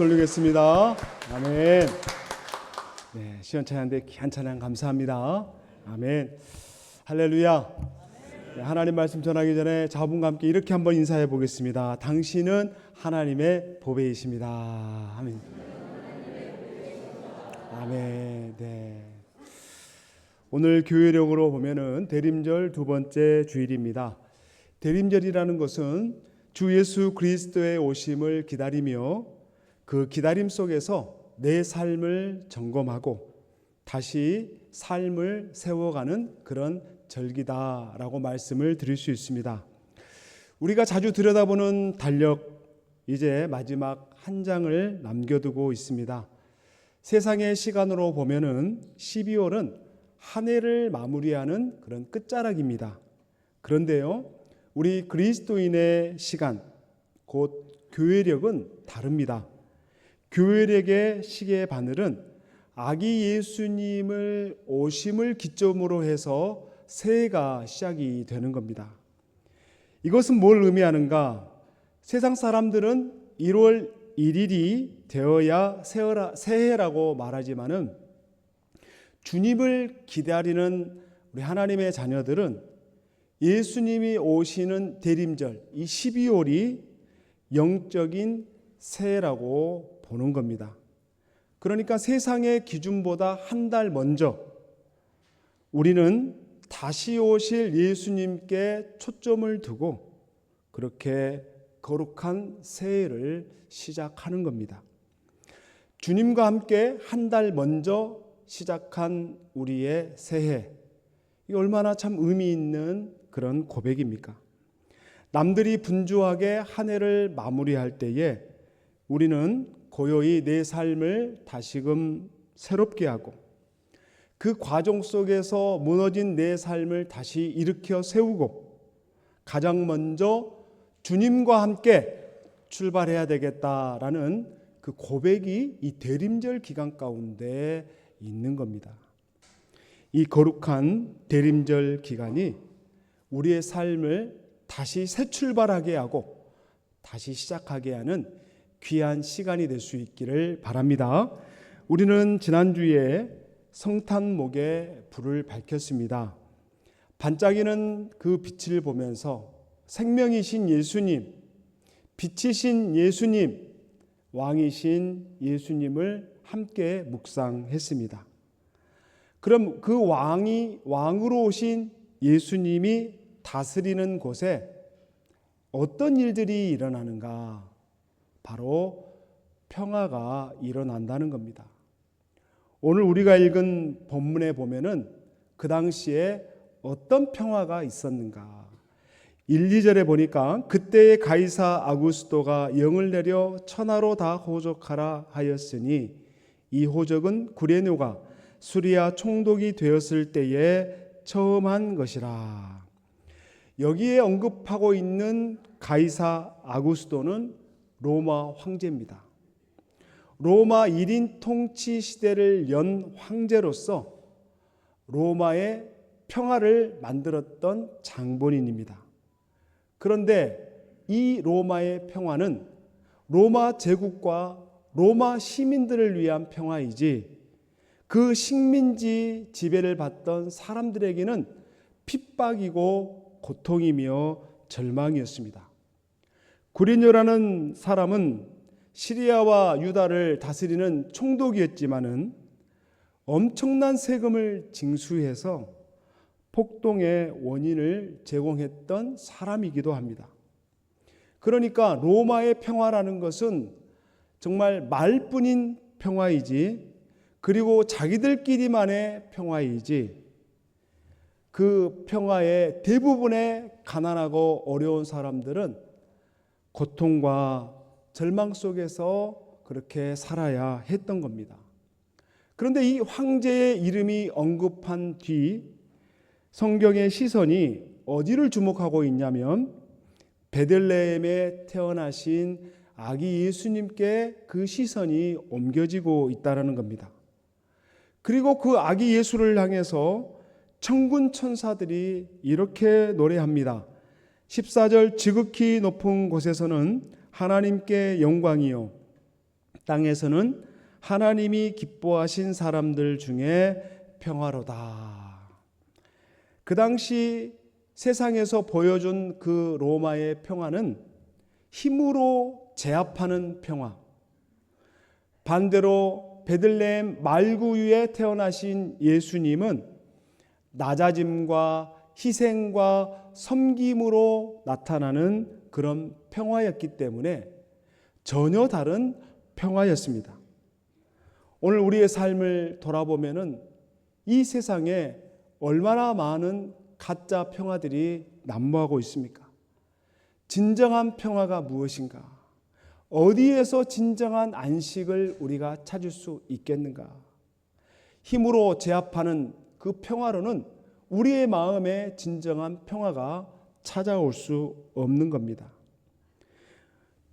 올리겠습니다. 아멘. 네, 시원찬양대 귀한 찬양 감사합니다. 아멘. 할렐루야. 네, 하나님 말씀 전하기 전에 자분과 함께 이렇게 한번 인사해 보겠습니다. 당신은 하나님의 보배이십니다. 아멘. 아멘. 네. 오늘 교회력으로 보면은 대림절 두 번째 주일입니다. 대림절이라는 것은 주 예수 그리스도의 오심을 기다리며 그 기다림 속에서 내 삶을 점검하고 다시 삶을 세워가는 그런 절기다라고 말씀을 드릴 수 있습니다. 우리가 자주 들여다보는 달력 이제 마지막 한 장을 남겨두고 있습니다. 세상의 시간으로 보면은 12월은 한 해를 마무리하는 그런 끝자락입니다. 그런데요, 우리 그리스도인의 시간, 곧 교회력은 다릅니다. 교회력의 시계 바늘은 아기 예수님을 오심을 기점으로 해서 새해가 시작이 되는 겁니다. 이것은 뭘 의미하는가? 세상 사람들은 1월 1일이 되어야 새해라고 말하지만은 주님을 기다리는 우리 하나님의 자녀들은 예수님이 오시는 대림절, 이 12월이 영적인 새해라고 보는 겁니다. 그러니까 세상의 기준보다 한 달 먼저 우리는 다시 오실 예수님께 초점을 두고 그렇게 거룩한 새해를 시작하는 겁니다. 주님과 함께 한 달 먼저 시작한 우리의 새해, 이 얼마나 참 의미 있는 그런 고백입니까? 남들이 분주하게 한 해를 마무리할 때에 우리는 고요히 내 삶을 다시금 새롭게 하고 그 과정 속에서 무너진 내 삶을 다시 일으켜 세우고 가장 먼저 주님과 함께 출발해야 되겠다라는 그 고백이 이 대림절 기간 가운데 있는 겁니다. 이 거룩한 대림절 기간이 우리의 삶을 다시 새 출발하게 하고 다시 시작하게 하는 귀한 시간이 될 수 있기를 바랍니다. 우리는 지난주에 성탄목에 불을 밝혔습니다. 반짝이는 그 빛을 보면서 생명이신 예수님, 빛이신 예수님, 왕이신 예수님을 함께 묵상했습니다. 그럼 그 왕으로 오신 예수님이 다스리는 곳에 어떤 일들이 일어나는가? 바로 평화가 일어난다는 겁니다. 오늘 우리가 읽은 본문에 보면은 그 당시에 어떤 평화가 있었는가? 1, 2절에 보니까 그때의 가이사 아구스도가 영을 내려 천하로 다 호적하라 하였으니 이 호적은 구레네가 수리아 총독이 되었을 때에 처음 한 것이라. 여기에 언급하고 있는 가이사 아구스도는 로마 황제입니다. 로마 1인 통치 시대를 연 황제로서 로마의 평화를 만들었던 장본인입니다. 그런데 이 로마의 평화는 로마 제국과 로마 시민들을 위한 평화이지 그 식민지 지배를 받던 사람들에게는 핍박이고 고통이며 절망이었습니다. 구리뇨라는 사람은 시리아와 유다를 다스리는 총독이었지만은 엄청난 세금을 징수해서 폭동의 원인을 제공했던 사람이기도 합니다. 그러니까 로마의 평화라는 것은 정말 말뿐인 평화이지 그리고 자기들끼리만의 평화이지 그 평화의 대부분의 가난하고 어려운 사람들은 고통과 절망 속에서 그렇게 살아야 했던 겁니다. 그런데 이 황제의 이름이 언급한 뒤 성경의 시선이 어디를 주목하고 있냐면 베들레헴에 태어나신 아기 예수님께 그 시선이 옮겨지고 있다는 겁니다. 그리고 그 아기 예수를 향해서 천군 천사들이 이렇게 노래합니다. 14절 지극히 높은 곳에서는 하나님께 영광이요 땅에서는 하나님이 기뻐하신 사람들 중에 평화로다. 그 당시 세상에서 보여준 그 로마의 평화는 힘으로 제압하는 평화, 반대로 베들레헴 말구유에 태어나신 예수님은 낮아짐과 희생과 섬김으로 나타나는 그런 평화였기 때문에 전혀 다른 평화였습니다. 오늘 우리의 삶을 돌아보면은 이 세상에 얼마나 많은 가짜 평화들이 난무하고 있습니까? 진정한 평화가 무엇인가? 어디에서 진정한 안식을 우리가 찾을 수 있겠는가? 힘으로 제압하는 그 평화로는 우리의 마음에 진정한 평화가 찾아올 수 없는 겁니다.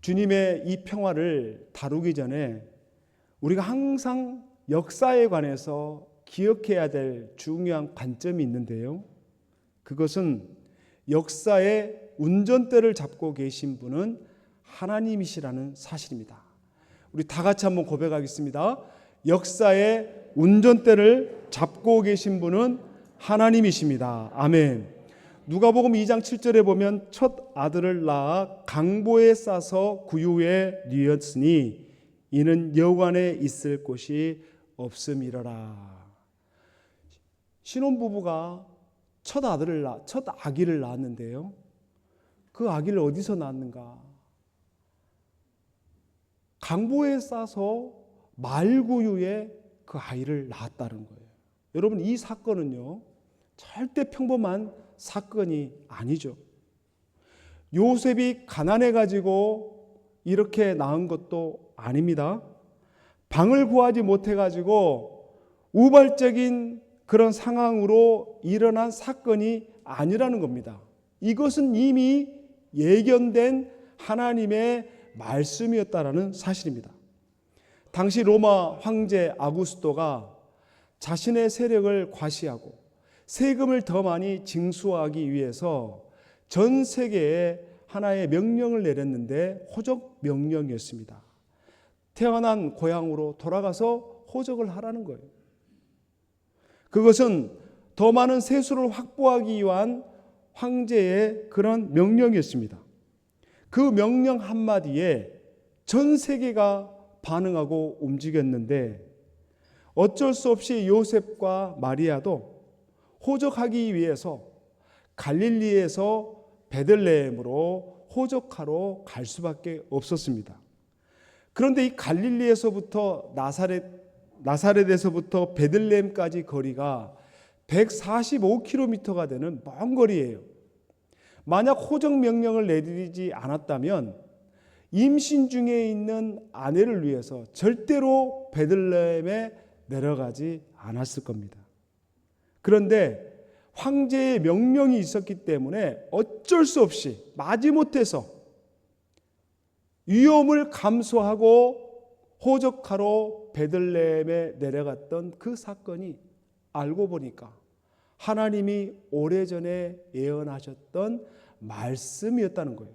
주님의 이 평화를 다루기 전에 우리가 항상 역사에 관해서 기억해야 될 중요한 관점이 있는데요. 그것은 역사의 운전대를 잡고 계신 분은 하나님이시라는 사실입니다. 우리 다 같이 한번 고백하겠습니다. 역사의 운전대를 잡고 계신 분은 하나님이십니다. 아멘. 누가복음 2장 7절에 보면 첫 아들을 낳아 강보에 싸서 구유에 뉘었으니 이는 여관에 있을 곳이 없음이러라. 신혼부부가 첫 아기를 낳았는데요. 그 아기를 어디서 낳았는가? 강보에 싸서 말구유에 그 아이를 낳았다는 거예요. 여러분, 이 사건은요, 절대 평범한 사건이 아니죠. 요셉이 가난해가지고 이렇게 낳은 것도 아닙니다. 방을 구하지 못해가지고 우발적인 그런 상황으로 일어난 사건이 아니라는 겁니다. 이것은 이미 예견된 하나님의 말씀이었다라는 사실입니다. 당시 로마 황제 아구스토가 자신의 세력을 과시하고 세금을 더 많이 징수하기 위해서 전 세계에 하나의 명령을 내렸는데 호적 명령이었습니다. 태어난 고향으로 돌아가서 호적을 하라는 거예요. 그것은 더 많은 세수를 확보하기 위한 황제의 그런 명령이었습니다. 그 명령 한마디에 전 세계가 반응하고 움직였는데 어쩔 수 없이 요셉과 마리아도 호적하기 위해서 갈릴리에서 베들레헴으로 호적하러 갈 수밖에 없었습니다. 그런데 이 갈릴리에서부터 나사렛에서부터 베들레헴까지 거리가 145km가 되는 먼 거리예요. 만약 호적 명령을 내리지 않았다면 임신 중에 있는 아내를 위해서 절대로 베들레헴에 내려가지 않았을 겁니다. 그런데 황제의 명령이 있었기 때문에 어쩔 수 없이 마지못해서 위험을 감수하고 호적하러 베들레헴에 내려갔던 그 사건이 알고 보니까 하나님이 오래전에 예언하셨던 말씀이었다는 거예요.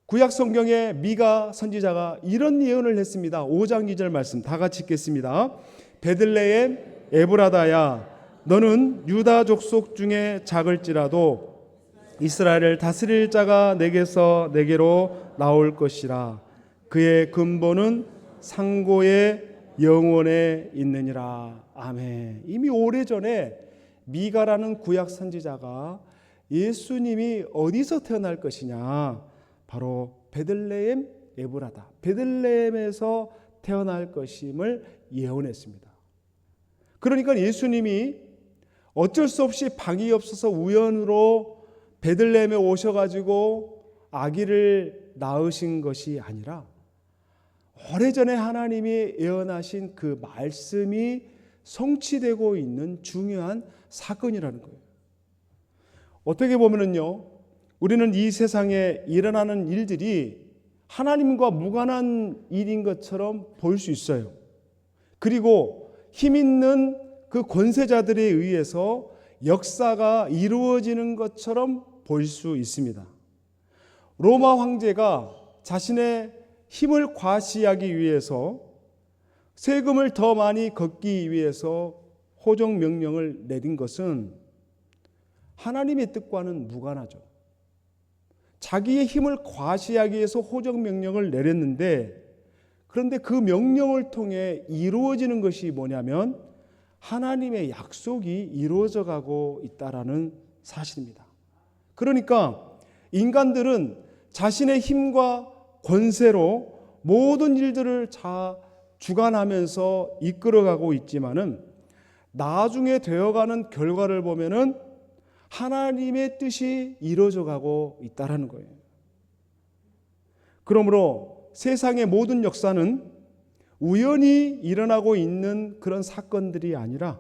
구약 성경에 미가 선지자가 이런 예언을 했습니다. 5장 2절 말씀 다 같이 읽겠습니다. 베들레헴 에브라다야 너는 유다 족속 중에 작을지라도 이스라엘을 다스릴 자가 내게로 나올 것이라. 그의 근본은 상고의 영원에 있느니라. 아멘. 이미 오래전에 미가라는 구약 선지자가 예수님이 어디서 태어날 것이냐, 바로 베들레헴 에브라다, 베들레헴에서 태어날 것임을 예언했습니다. 그러니까 예수님이 어쩔 수 없이 방이 없어서 우연으로 베들레헴에 오셔가지고 아기를 낳으신 것이 아니라 오래전에 하나님이 예언하신 그 말씀이 성취되고 있는 중요한 사건이라는 거예요. 어떻게 보면은요, 우리는 이 세상에 일어나는 일들이 하나님과 무관한 일인 것처럼 보일 수 있어요. 그리고 힘 있는 그 권세자들에 의해서 역사가 이루어지는 것처럼 보일 수 있습니다. 로마 황제가 자신의 힘을 과시하기 위해서, 세금을 더 많이 걷기 위해서 호적 명령을 내린 것은 하나님의 뜻과는 무관하죠. 자기의 힘을 과시하기 위해서 호적 명령을 내렸는데, 그런데 그 명령을 통해 이루어지는 것이 뭐냐면 하나님의 약속이 이루어져 가고 있다라는 사실입니다. 그러니까 인간들은 자신의 힘과 권세로 모든 일들을 다 주관하면서 이끌어가고 있지만은 나중에 되어가는 결과를 보면은 하나님의 뜻이 이루어져 가고 있다라는 거예요. 그러므로 세상의 모든 역사는 우연히 일어나고 있는 그런 사건들이 아니라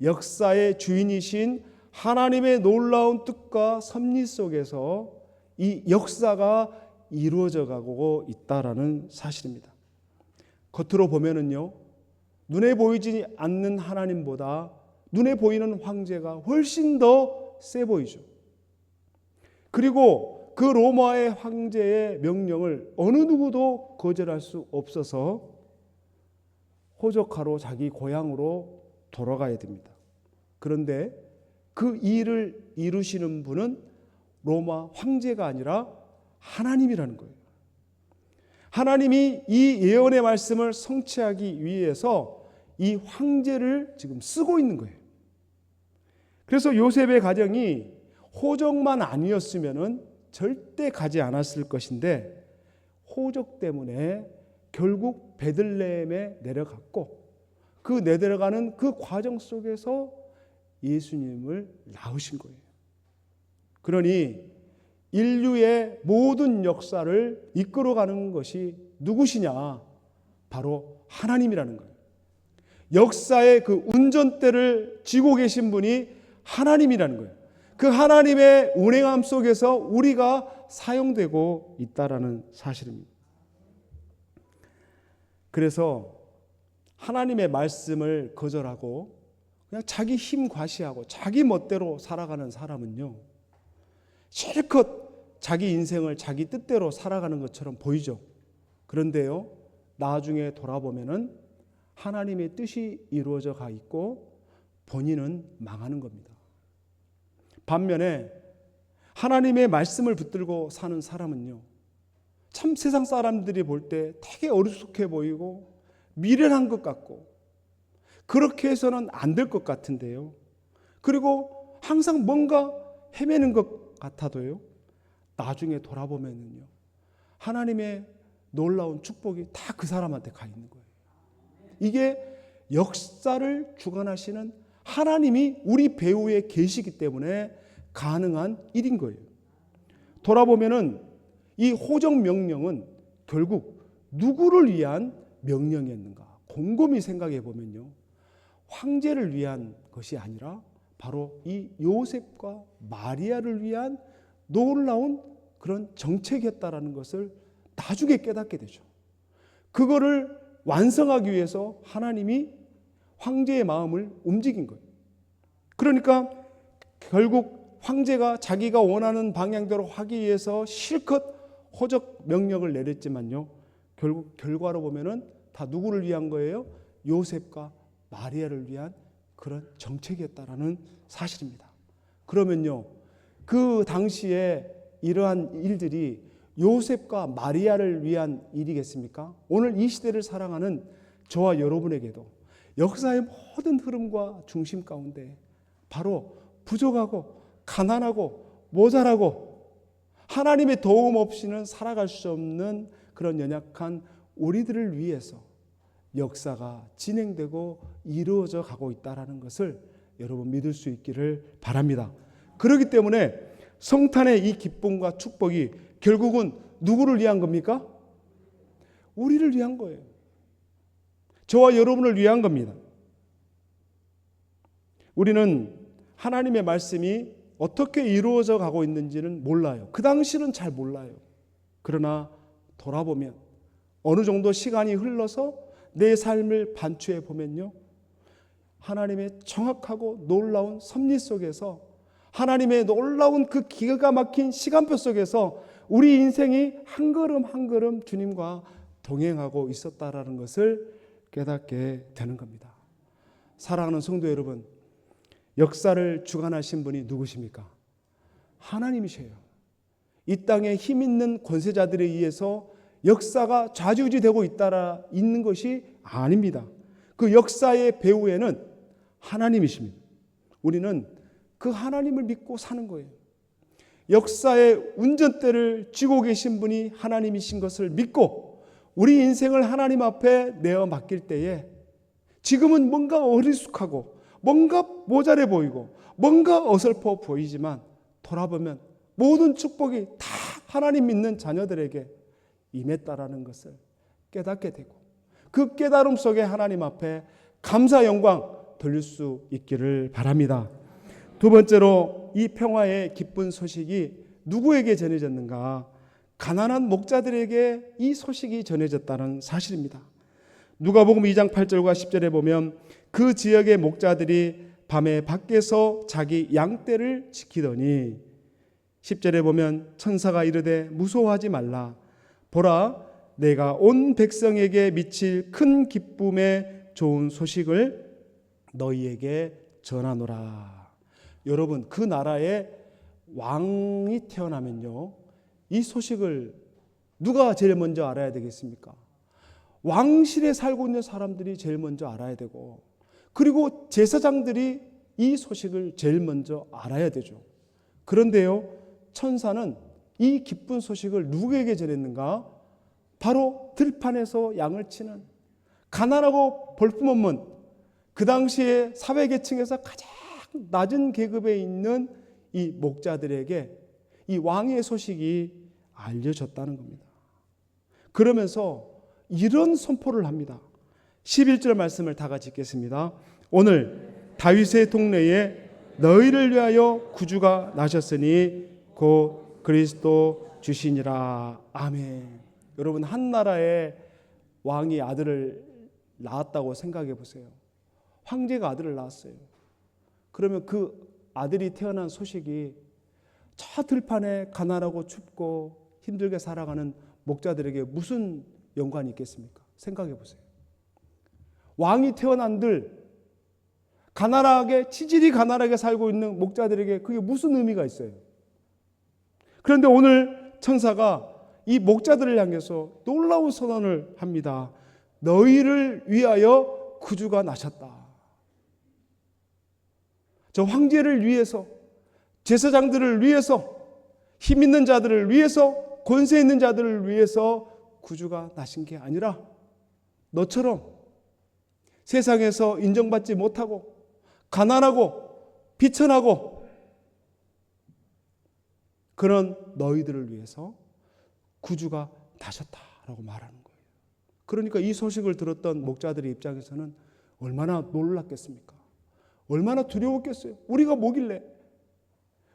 역사의 주인이신 하나님의 놀라운 뜻과 섭리 속에서 이 역사가 이루어져 가고 있다라는 사실입니다. 겉으로 보면은요, 눈에 보이지 않는 하나님보다 눈에 보이는 황제가 훨씬 더 세 보이죠. 그리고 그 로마의 황제의 명령을 어느 누구도 거절할 수 없어서 호적하러 자기 고향으로 돌아가야 됩니다. 그런데 그 일을 이루시는 분은 로마 황제가 아니라 하나님이라는 거예요. 하나님이 이 예언의 말씀을 성취하기 위해서 이 황제를 지금 쓰고 있는 거예요. 그래서 요셉의 가정이 호적만 아니었으면은 절대 가지 않았을 것인데 호적 때문에 결국 베들레헴에 내려갔고, 그 내려가는 그 과정 속에서 예수님을 낳으신 거예요. 그러니 인류의 모든 역사를 이끌어가는 것이 누구시냐? 바로 하나님이라는 거예요. 역사의 그 운전대를 쥐고 계신 분이 하나님이라는 거예요. 그 하나님의 운행함 속에서 우리가 사용되고 있다라는 사실입니다. 그래서 하나님의 말씀을 거절하고 그냥 자기 힘 과시하고 자기 멋대로 살아가는 사람은요, 실컷 자기 인생을 자기 뜻대로 살아가는 것처럼 보이죠. 그런데요, 나중에 돌아보면은 하나님의 뜻이 이루어져 가 있고 본인은 망하는 겁니다. 반면에 하나님의 말씀을 붙들고 사는 사람은요, 참 세상 사람들이 볼 때 되게 어리숙해 보이고 미련한 것 같고 그렇게 해서는 안 될 것 같은데요. 그리고 항상 뭔가 헤매는 것 같아도요, 나중에 돌아보면요, 하나님의 놀라운 축복이 다 그 사람한테 가 있는 거예요. 이게 역사를 주관하시는 하나님이 우리 배후에 계시기 때문에 가능한 일인 거예요. 돌아보면은 이 호적 명령은 결국 누구를 위한 명령이었는가? 곰곰이 생각해 보면요, 황제를 위한 것이 아니라 바로 이 요셉과 마리아를 위한 놀라운 그런 정책이었다라는 것을 나중에 깨닫게 되죠. 그거를 완성하기 위해서 하나님이 황제의 마음을 움직인 거예요. 그러니까 결국 황제가 자기가 원하는 방향대로 하기 위해서 실컷 호적 명령을 내렸지만요, 결국 결과로 보면은 다 누구를 위한 거예요? 요셉과 마리아를 위한 그런 정책이었다라는 사실입니다. 그러면요, 그 당시에 이러한 일들이 요셉과 마리아를 위한 일이겠습니까? 오늘 이 시대를 살아가는 저와 여러분에게도 역사의 모든 흐름과 중심 가운데 바로 부족하고 가난하고 모자라고 하나님의 도움 없이는 살아갈 수 없는 그런 연약한 우리들을 위해서 역사가 진행되고 이루어져 가고 있다는 것을 여러분 믿을 수 있기를 바랍니다. 그렇기 때문에 성탄의 이 기쁨과 축복이 결국은 누구를 위한 겁니까? 우리를 위한 거예요. 저와 여러분을 위한 겁니다. 우리는 하나님의 말씀이 어떻게 이루어져 가고 있는지는 몰라요. 그 당시는 잘 몰라요. 그러나 돌아보면 어느 정도 시간이 흘러서 내 삶을 반추해 보면요, 하나님의 정확하고 놀라운 섭리 속에서, 하나님의 놀라운 그 기가 막힌 시간표 속에서 우리 인생이 한 걸음 한 걸음 주님과 동행하고 있었다라는 것을 깨닫게 되는 겁니다. 사랑하는 성도 여러분, 역사를 주관하신 분이 누구십니까? 하나님이셔요. 이 땅에 힘 있는 권세자들에 의해서 역사가 좌지우지되고 있는 것이 아닙니다. 그 역사의 배후에는 하나님이십니다. 우리는 그 하나님을 믿고 사는 거예요. 역사의 운전대를 쥐고 계신 분이 하나님이신 것을 믿고 우리 인생을 하나님 앞에 내어 맡길 때에 지금은 뭔가 어리숙하고 뭔가 모자래 보이고 뭔가 어설퍼 보이지만 돌아보면 모든 축복이 다 하나님 믿는 자녀들에게 임했다라는 것을 깨닫게 되고 그 깨달음 속에 하나님 앞에 감사 영광 돌릴 수 있기를 바랍니다. 두 번째로 이 평화의 기쁜 소식이 누구에게 전해졌는가? 가난한 목자들에게 이 소식이 전해졌다는 사실입니다. 누가복음 2장 8절과 10절에 보면 그 지역의 목자들이 밤에 밖에서 자기 양떼를 지키더니 10절에 보면 천사가 이르되 무서워하지 말라. 보라, 내가 온 백성에게 미칠 큰 기쁨의 좋은 소식을 너희에게 전하노라. 여러분, 그 나라에 왕이 태어나면요, 이 소식을 누가 제일 먼저 알아야 되겠습니까? 왕실에 살고 있는 사람들이 제일 먼저 알아야 되고, 그리고 제사장들이 이 소식을 제일 먼저 알아야 되죠. 그런데요, 천사는 이 기쁜 소식을 누구에게 전했는가? 바로 들판에서 양을 치는 가난하고 볼품없는 그 당시에 사회계층에서 가장 낮은 계급에 있는 이 목자들에게 이 왕의 소식이 알려졌다는 겁니다. 그러면서 이런 선포를 합니다. 11절 말씀을 다 같이 읽겠습니다. 오늘 다윗의 동네에 너희를 위하여 구주가 나셨으니 곧 그리스도 주시니라. 아멘. 여러분, 한 나라의 왕이 아들을 낳았다고 생각해 보세요. 황제가 아들을 낳았어요. 그러면 그 아들이 태어난 소식이 저 들판에 가난하고 춥고 힘들게 살아가는 목자들에게 무슨 연관이 있겠습니까? 생각해 보세요. 왕이 태어난들 가난하게 치질이 가난하게 살고 있는 목자들에게 그게 무슨 의미가 있어요? 그런데 오늘 천사가 이 목자들을 향해서 놀라운 선언을 합니다. 너희를 위하여 구주가 나셨다. 저 황제를 위해서, 제사장들을 위해서, 힘 있는 자들을 위해서, 권세 있는 자들을 위해서 구주가 나신 게 아니라 너처럼 세상에서 인정받지 못하고 가난하고 비천하고 그런 너희들을 위해서 구주가 나셨다라고 말하는 거예요. 그러니까 이 소식을 들었던 목자들의 입장에서는 얼마나 놀랐겠습니까? 얼마나 두려웠겠어요? 우리가 뭐길래?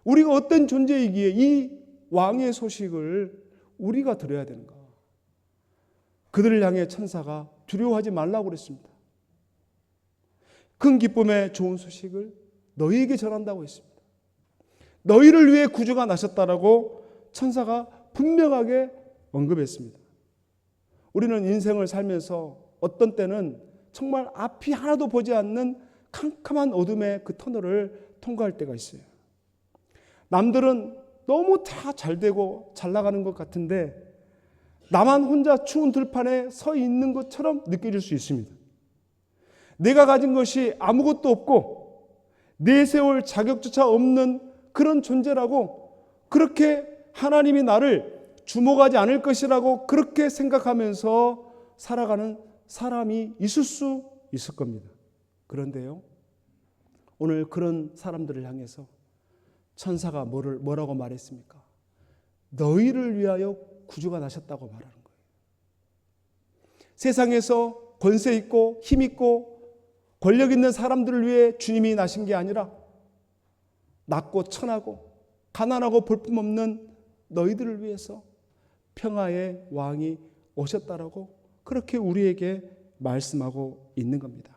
우리가 어떤 존재이기에 이 왕의 소식을 우리가 들어야 되는가? 그들을 향해 천사가 두려워하지 말라고 그랬습니다. 큰 기쁨의 좋은 소식을 너희에게 전한다고 했습니다. 너희를 위해 구주가 나셨다라고 천사가 분명하게 언급했습니다. 우리는 인생을 살면서 어떤 때는 정말 앞이 하나도 보지 않는 캄캄한 어둠의 그 터널을 통과할 때가 있어요. 남들은 너무 다 잘되고 잘 나가는 것 같은데 나만 혼자 추운 들판에 서 있는 것처럼 느껴질 수 있습니다. 내가 가진 것이 아무것도 없고 내세울 자격조차 없는 그런 존재라고, 그렇게 하나님이 나를 주목하지 않을 것이라고 그렇게 생각하면서 살아가는 사람이 있을 수 있을 겁니다. 그런데요, 오늘 그런 사람들을 향해서 천사가 뭐라고 말했습니까? 너희를 위하여 구주가 나셨다고 말하는 거예요. 세상에서 권세 있고 힘 있고 권력 있는 사람들을 위해 주님이 나신 게 아니라 낮고 천하고 가난하고 볼품없는 너희들을 위해서 평화의 왕이 오셨다라고 그렇게 우리에게 말씀하고 있는 겁니다.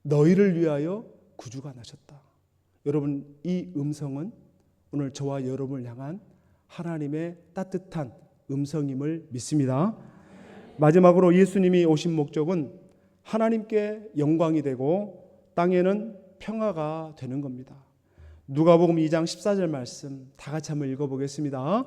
너희를 위하여 구주가 나셨다. 여러분, 이 음성은 오늘 저와 여러분을 향한 하나님의 따뜻한 음성임을 믿습니다. 마지막으로 예수님이 오신 목적은 하나님께 영광이 되고 땅에는 평화가 되는 겁니다. 누가복음 2장 14절 말씀 다 같이 한번 읽어보겠습니다.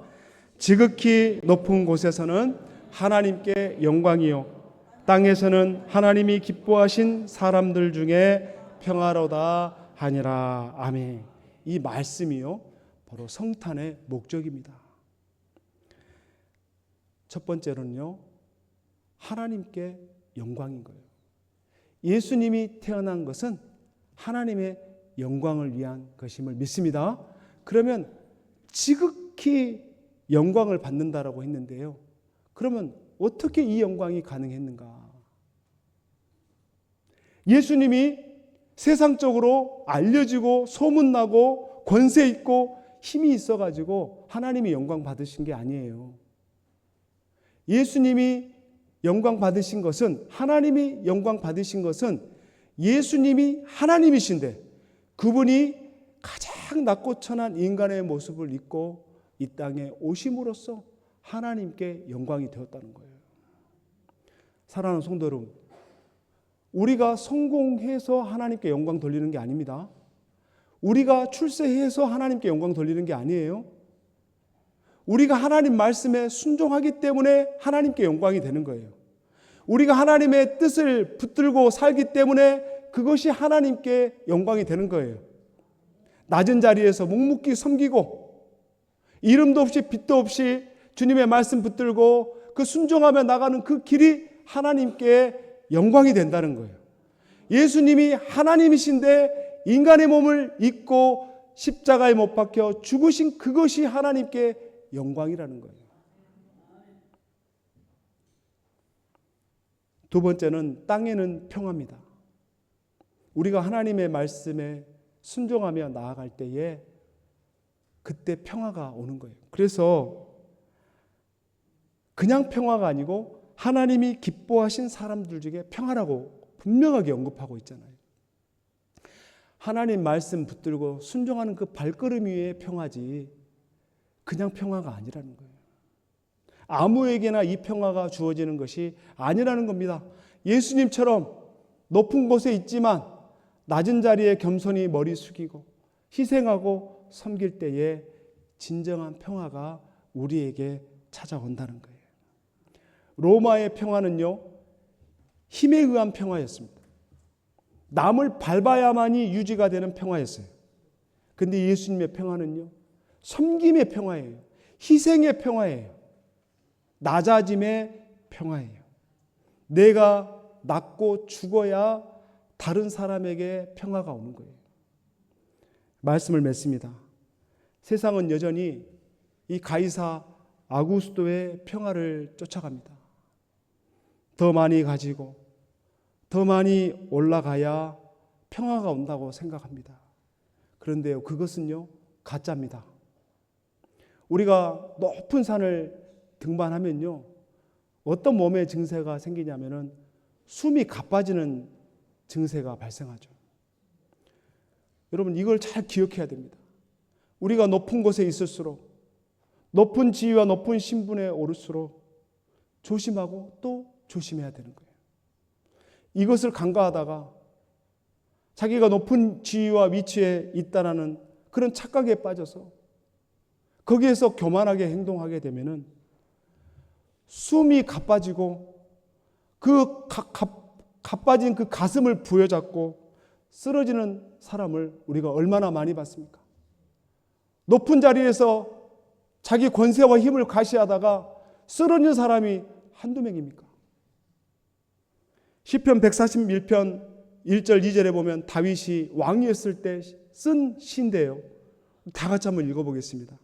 지극히 높은 곳에서는 하나님께 영광이요 땅에서는 하나님이 기뻐하신 사람들 중에 평화로다 하니라. 아멘. 이 말씀이요 바로 성탄의 목적입니다. 첫 번째로는요 하나님께 영광인 거예요. 예수님이 태어난 것은 하나님의 영광을 위한 것임을 믿습니다. 그러면 지극히 영광을 받는다라고 했는데요. 그러면 어떻게 이 영광이 가능했는가? 예수님이 세상적으로 알려지고 소문나고 권세 있고 힘이 있어가지고 하나님이 영광 받으신 게 아니에요. 예수님이 영광 받으신 것은 하나님이 영광 받으신 것은 예수님이 하나님이신데 그분이 가장 낮고 천한 인간의 모습을 입고 이 땅에 오심으로써 하나님께 영광이 되었다는 거예요. 사랑하는 성도 여러분, 우리가 성공해서 하나님께 영광 돌리는 게 아닙니다. 우리가 출세해서 하나님께 영광 돌리는 게 아니에요. 우리가 하나님 말씀에 순종하기 때문에 하나님께 영광이 되는 거예요. 우리가 하나님의 뜻을 붙들고 살기 때문에 그것이 하나님께 영광이 되는 거예요. 낮은 자리에서 묵묵히 섬기고 이름도 없이 빛도 없이 주님의 말씀 붙들고 그 순종하며 나가는 그 길이 하나님께 영광이 된다는 거예요. 예수님이 하나님이신데 인간의 몸을 입고 십자가에 못 박혀 죽으신 그것이 하나님께 영광이라는 거예요. 두 번째는 땅에는 평화입니다. 우리가 하나님의 말씀에 순종하며 나아갈 때에 그때 평화가 오는 거예요. 그래서 그냥 평화가 아니고 하나님이 기뻐하신 사람들 중에 평화라고 분명하게 언급하고 있잖아요. 하나님 말씀 붙들고 순종하는 그 발걸음 위에 평화지 그냥 평화가 아니라는 거예요. 아무에게나 이 평화가 주어지는 것이 아니라는 겁니다. 예수님처럼 높은 곳에 있지만 낮은 자리에 겸손히 머리 숙이고 희생하고 섬길 때에 진정한 평화가 우리에게 찾아온다는 거예요. 로마의 평화는요, 힘에 의한 평화였습니다. 남을 밟아야만이 유지가 되는 평화였어요. 근데 예수님의 평화는요, 섬김의 평화예요. 희생의 평화예요. 낮아짐의 평화예요. 내가 낫고 죽어야 다른 사람에게 평화가 오는 거예요. 말씀을 맺습니다. 세상은 여전히 이 가이사 아구스도의 평화를 쫓아갑니다. 더 많이 가지고 더 많이 올라가야 평화가 온다고 생각합니다. 그런데요, 그것은요 가짜입니다. 우리가 높은 산을 등반하면요 어떤 몸의 증세가 생기냐면은 숨이 가빠지는 증세가 발생하죠. 여러분 이걸 잘 기억해야 됩니다. 우리가 높은 곳에 있을수록 높은 지위와 높은 신분에 오를수록 조심하고 또 조심해야 되는 거예요. 이것을 간과하다가 자기가 높은 지위와 위치에 있다라는 그런 착각에 빠져서 거기에서 교만하게 행동하게 되면은 숨이 가빠지고 그 가빠진 그 가슴을 부여잡고 쓰러지는 사람을 우리가 얼마나 많이 봤습니까? 높은 자리에서 자기 권세와 힘을 과시하다가 쓰러진 사람이 한두 명입니까? 시편 141편 1절 2절에 보면 다윗이 왕이었을 때 쓴 시인데요. 다 같이 한번 읽어보겠습니다.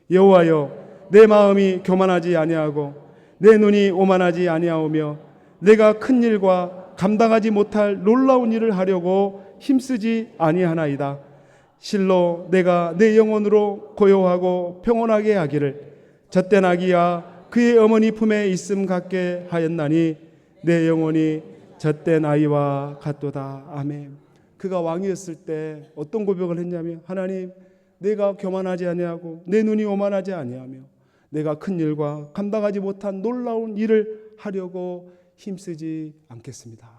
여호와여, 내 마음이 교만하지 아니하고 내 눈이 오만하지 아니하오며 내가 큰 일과 감당하지 못할 놀라운 일을 하려고 힘쓰지 아니하나이다. 실로 내가 내 영혼으로 고요하고 평온하게 하기를 젖된 아기야 그의 어머니 품에 있음 같게 하였나니 내 영혼이 젖된 아이와 같도다. 아멘. 그가 왕이었을 때 어떤 고백을 했냐면 하나님, 내가 교만하지 아니하고 내 눈이 오만하지 아니하며 내가 큰 일과 감당하지 못한 놀라운 일을 하려고 힘쓰지 않겠습니다.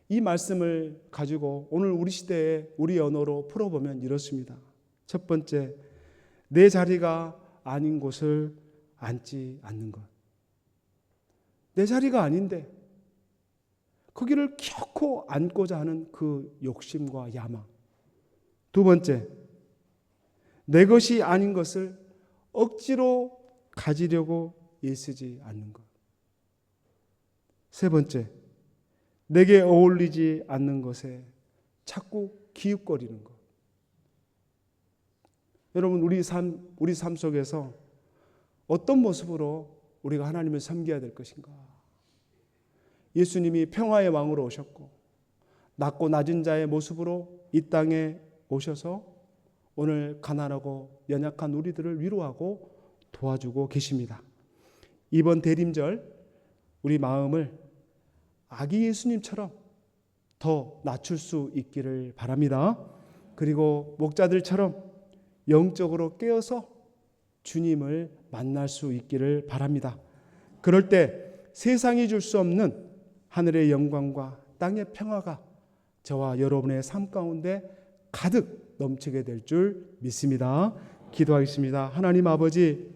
이 말씀을 가지고 오늘 우리 시대에 우리 언어로 풀어보면 이렇습니다. 첫 번째, 내 자리가 아닌 곳을 앉지 않는 것. 내 자리가 아닌데 거기를 결코 앉고자 하는 그 욕심과 야망. 두 번째, 내 것이 아닌 것을 억지로 가지려고 애쓰지 않는 것. 세 번째, 내게 어울리지 않는 것에 자꾸 기웃거리는 것. 여러분, 우리 삶 속에서 어떤 모습으로 우리가 하나님을 섬겨야 될 것인가? 예수님이 평화의 왕으로 오셨고 낮고 낮은 자의 모습으로 이 땅에 오셔서 오늘 가난하고 연약한 우리들을 위로하고 도와주고 계십니다. 이번 대림절 우리 마음을 아기 예수님처럼 더 낮출 수 있기를 바랍니다. 그리고 목자들처럼 영적으로 깨어서 주님을 만날 수 있기를 바랍니다. 그럴 때 세상이 줄 수 없는 하늘의 영광과 땅의 평화가 저와 여러분의 삶 가운데 가득 넘치게 될 줄 믿습니다. 기도하겠습니다. 하나님 아버지,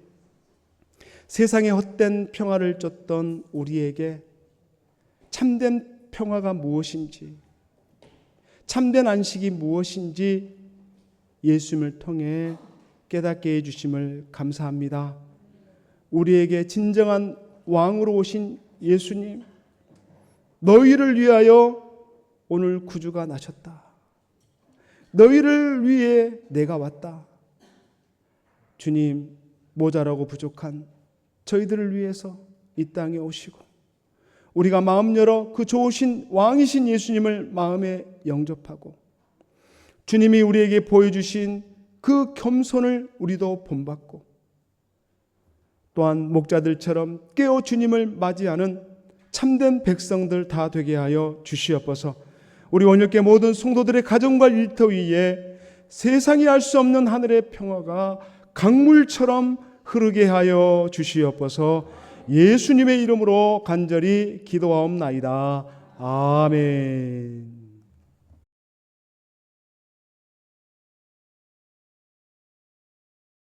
세상에 헛된 평화를 쫓던 우리에게 참된 평화가 무엇인지, 참된 안식이 무엇인지 예수님을 통해 깨닫게 해주심을 감사합니다. 우리에게 진정한 왕으로 오신 예수님, 너희를 위하여 오늘 구주가 나셨다. 너희를 위해 내가 왔다. 주님, 모자라고 부족한 저희들을 위해서 이 땅에 오시고 우리가 마음 열어 그 좋으신 왕이신 예수님을 마음에 영접하고 주님이 우리에게 보여주신 그 겸손을 우리도 본받고 또한 목자들처럼 깨어 주님을 맞이하는 참된 백성들 다 되게 하여 주시옵소서. 우리 온유교회 모든 성도들의 가정과 일터 위에 세상이 알 수 없는 하늘의 평화가 강물처럼 흐르게 하여 주시옵소서. 예수님의 이름으로 간절히 기도하옵나이다. 아멘.